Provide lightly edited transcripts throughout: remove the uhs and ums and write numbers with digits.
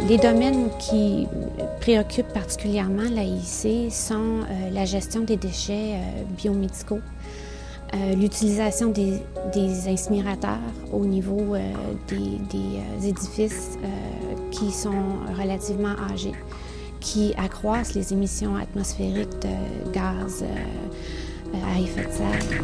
Les domaines qui préoccupent particulièrement l'AIC sont la gestion des déchets biomédicaux, l'utilisation des incinérateurs au niveau des édifices qui sont relativement âgés, qui accroissent les émissions atmosphériques de gaz à effet de serre.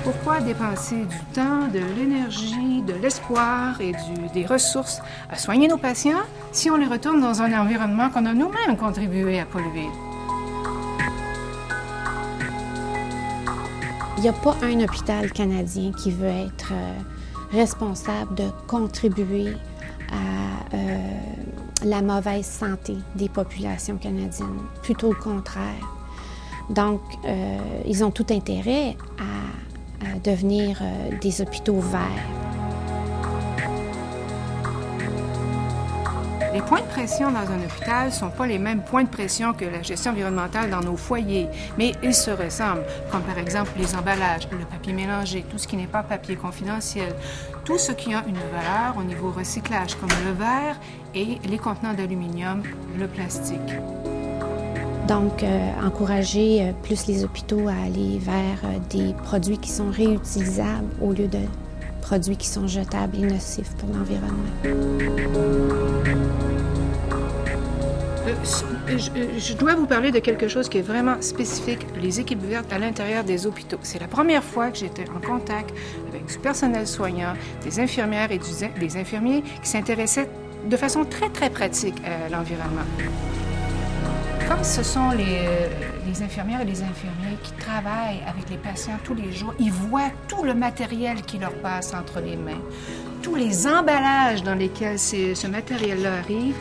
Pourquoi dépenser du temps, de l'énergie, de l'espoir et des ressources à soigner nos patients si on les retourne dans un environnement qu'on a nous-mêmes contribué à polluer? Il n'y a pas un hôpital canadien qui veut être responsable de contribuer à la mauvaise santé des populations canadiennes, plutôt le contraire. Donc, ils ont tout intérêt à devenir des hôpitaux verts. Les points de pression dans un hôpital ne sont pas les mêmes points de pression que la gestion environnementale dans nos foyers, mais ils se ressemblent, comme par exemple les emballages, le papier mélangé, tout ce qui n'est pas papier confidentiel, tout ce qui a une valeur au niveau recyclage, comme le verre et les contenants d'aluminium, le plastique. Donc, encourager plus les hôpitaux à aller vers des produits qui sont réutilisables au lieu de produits qui sont jetables et nocifs pour l'environnement. Je dois vous parler de quelque chose qui est vraiment spécifique, les équipes vertes à l'intérieur des hôpitaux. C'est la première fois que j'étais en contact avec du personnel soignant, des infirmières et des infirmiers qui s'intéressaient de façon très, très pratique à l'environnement. Comme ce sont les infirmières et les infirmiers qui travaillent avec les patients tous les jours, ils voient tout le matériel qui leur passe entre les mains, tous les emballages dans lesquels ce matériel-là arrive.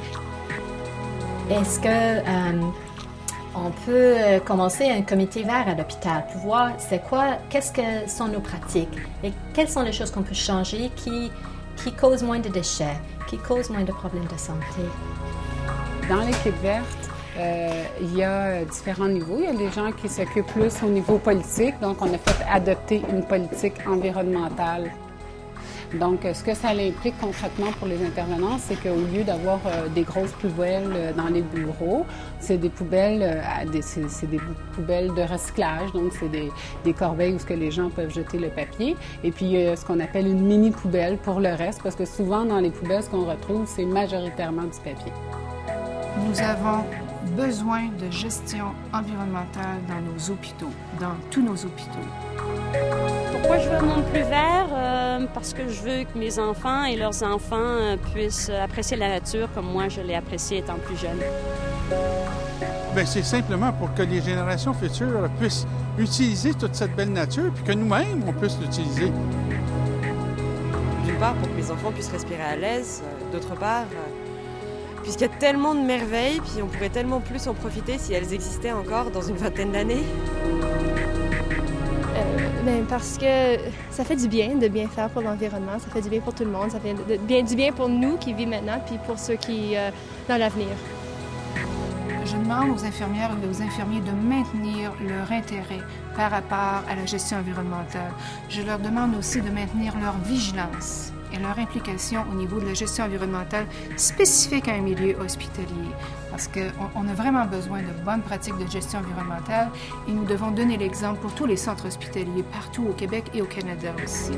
Est-ce qu'on peut commencer un comité vert à l'hôpital pour voir qu'est-ce que sont nos pratiques et quelles sont les choses qu'on peut changer qui causent moins de déchets, qui causent moins de problèmes de santé? Dans l'équipe verte, il y a différents niveaux. Il y a des gens qui s'occupent plus au niveau politique. Donc, on a fait adopter une politique environnementale. Donc, ce que ça implique concrètement pour les intervenants, c'est qu'au lieu d'avoir des grosses poubelles dans les bureaux, c'est des poubelles, c'est des poubelles de recyclage. Donc, c'est des corbeilles où ce que les gens peuvent jeter le papier. Et puis, ce qu'on appelle une mini-poubelle pour le reste, parce que souvent, dans les poubelles, ce qu'on retrouve, c'est majoritairement du papier. Nous avons besoin de gestion environnementale dans nos hôpitaux, dans tous nos hôpitaux. Pourquoi je veux un monde plus vert? Parce que je veux que mes enfants et leurs enfants puissent apprécier la nature comme moi je l'ai appréciée étant plus jeune. Bien, c'est simplement pour que les générations futures puissent utiliser toute cette belle nature puis que nous-mêmes, on puisse l'utiliser. D'une part, pour que mes enfants puissent respirer à l'aise. D'autre part, puisqu'il y a tellement de merveilles, puis on pourrait tellement plus en profiter si elles existaient encore dans une vingtaine d'années. Parce que ça fait du bien de bien faire pour l'environnement, ça fait du bien pour tout le monde, ça fait du bien pour nous qui vivons maintenant, puis pour ceux qui dans l'avenir. Je demande aux infirmières et aux infirmiers de maintenir leur intérêt par rapport à la gestion environnementale. Je leur demande aussi de maintenir leur vigilance et leur implication au niveau de la gestion environnementale spécifique à un milieu hospitalier. Parce qu'on a vraiment besoin de bonnes pratiques de gestion environnementale et nous devons donner l'exemple pour tous les centres hospitaliers partout au Québec et au Canada aussi.